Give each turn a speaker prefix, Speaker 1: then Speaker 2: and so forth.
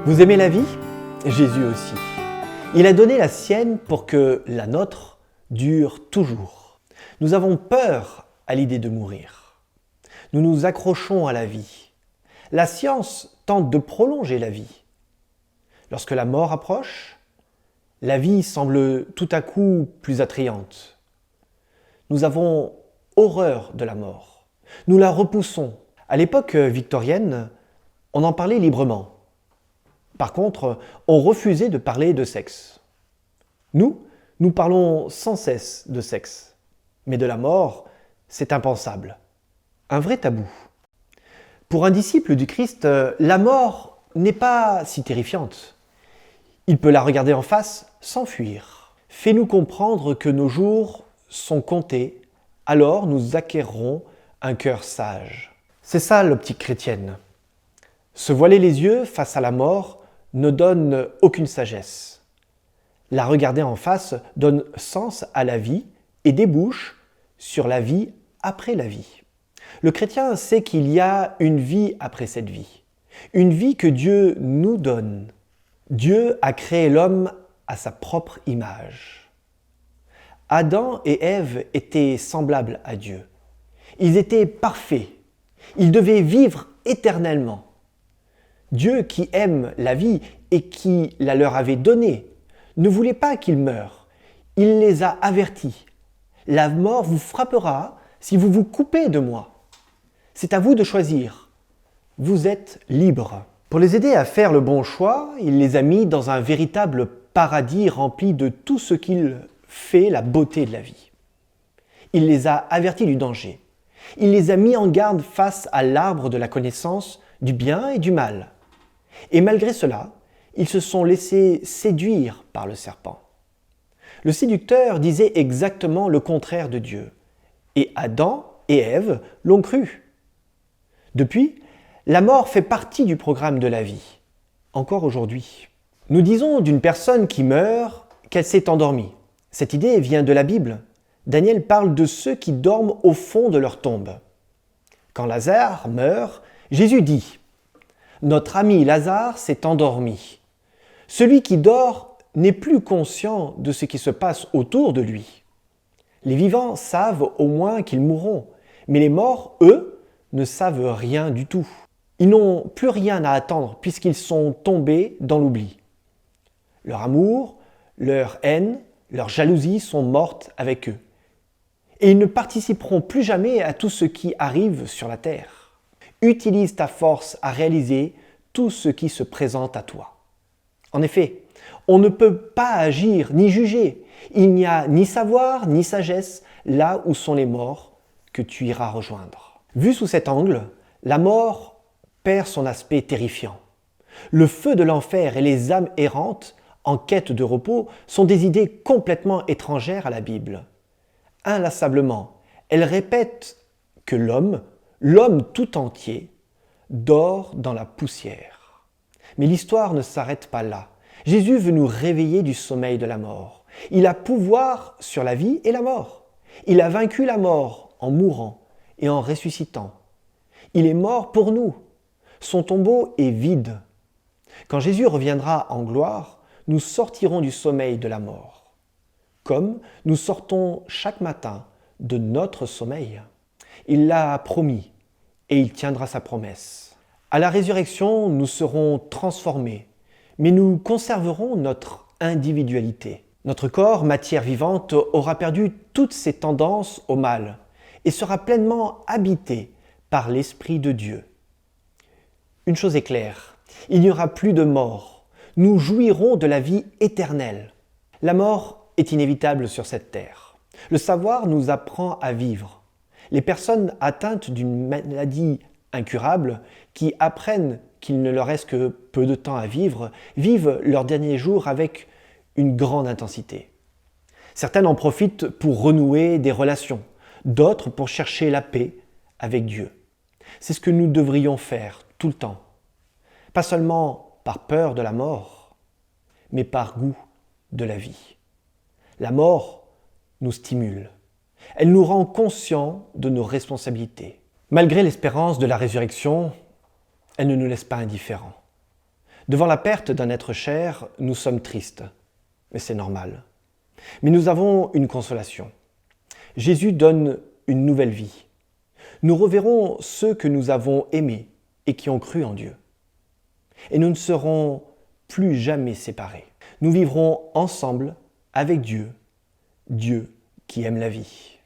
Speaker 1: Vous aimez la vie? Jésus aussi. Il a donné la sienne pour que la nôtre dure toujours. Nous avons peur à l'idée de mourir. Nous nous accrochons à la vie. La science tente de prolonger la vie. Lorsque la mort approche, la vie semble tout à coup plus attrayante. Nous avons horreur de la mort. Nous la repoussons. À l'époque victorienne, on en parlait librement. Par contre, on refusait de parler de sexe. Nous parlons sans cesse de sexe. Mais de la mort, c'est impensable. Un vrai tabou. Pour un disciple du Christ, la mort n'est pas si terrifiante. Il peut la regarder en face sans fuir. Fais-nous comprendre que nos jours sont comptés, alors nous acquerrons un cœur sage. C'est ça l'optique chrétienne. Se voiler les yeux face à la mort ne donne aucune sagesse. La regarder en face donne sens à la vie et débouche sur la vie après la vie. Le chrétien sait qu'il y a une vie après cette vie, une vie que Dieu nous donne. Dieu a créé l'homme à sa propre image. Adam et Ève étaient semblables à Dieu. Ils étaient parfaits. Ils devaient vivre éternellement. Dieu qui aime la vie et qui la leur avait donnée ne voulait pas qu'ils meurent. Il les a avertis. La mort vous frappera si vous vous coupez de moi. C'est à vous de choisir. Vous êtes libres. Pour les aider à faire le bon choix, il les a mis dans un véritable paradis rempli de tout ce qu'il fait la beauté de la vie. Il les a avertis du danger. Il les a mis en garde face à l'arbre de la connaissance du bien et du mal. Et malgré cela, ils se sont laissés séduire par le serpent. Le séducteur disait exactement le contraire de Dieu. Et Adam et Ève l'ont cru. Depuis, la mort fait partie du programme de la vie, encore aujourd'hui. Nous disons d'une personne qui meurt qu'elle s'est endormie. Cette idée vient de la Bible. Daniel parle de ceux qui dorment au fond de leur tombe. Quand Lazare meurt, Jésus dit « Notre ami Lazare s'est endormi. Celui qui dort n'est plus conscient de ce qui se passe autour de lui. Les vivants savent au moins qu'ils mourront, mais les morts, eux, ne savent rien du tout. Ils n'ont plus rien à attendre puisqu'ils sont tombés dans l'oubli. Leur amour, leur haine, leur jalousie sont mortes avec eux. Et ils ne participeront plus jamais à tout ce qui arrive sur la terre. Utilise ta force à réaliser tout ce qui se présente à toi. En effet, on ne peut pas agir ni juger. Il n'y a ni savoir ni sagesse là où sont les morts que tu iras rejoindre. Vu sous cet angle, la mort perd son aspect terrifiant. Le feu de l'enfer et les âmes errantes en quête de repos sont des idées complètement étrangères à la Bible. Inlassablement, elle répète que l'homme tout entier, dort dans la poussière. Mais l'histoire ne s'arrête pas là. Jésus veut nous réveiller du sommeil de la mort. Il a pouvoir sur la vie et la mort. Il a vaincu la mort en mourant et en ressuscitant. Il est mort pour nous. Son tombeau est vide. Quand Jésus reviendra en gloire, nous sortirons du sommeil de la mort, comme nous sortons chaque matin de notre sommeil. Il l'a promis et il tiendra sa promesse. À la résurrection, nous serons transformés, mais nous conserverons notre individualité. Notre corps, matière vivante, aura perdu toutes ses tendances au mal et sera pleinement habité par l'Esprit de Dieu. Une chose est claire, il n'y aura plus de mort. Nous jouirons de la vie éternelle. La mort est inévitable sur cette terre. Le savoir nous apprend à vivre. Les personnes atteintes d'une maladie incurable, qui apprennent qu'il ne leur reste que peu de temps à vivre, vivent leurs derniers jours avec une grande intensité. Certaines en profitent pour renouer des relations, d'autres pour chercher la paix avec Dieu. C'est ce que nous devrions faire tout le temps. Pas seulement par peur de la mort, mais par goût de la vie. La mort nous stimule. Elle nous rend conscients de nos responsabilités. Malgré l'espérance de la résurrection, elle ne nous laisse pas indifférents. Devant la perte d'un être cher, nous sommes tristes, mais c'est normal. Mais nous avons une consolation. Jésus donne une nouvelle vie. Nous reverrons ceux que nous avons aimés et qui ont cru en Dieu. Et nous ne serons plus jamais séparés. Nous vivrons ensemble avec Dieu, Dieu qui aime la vie.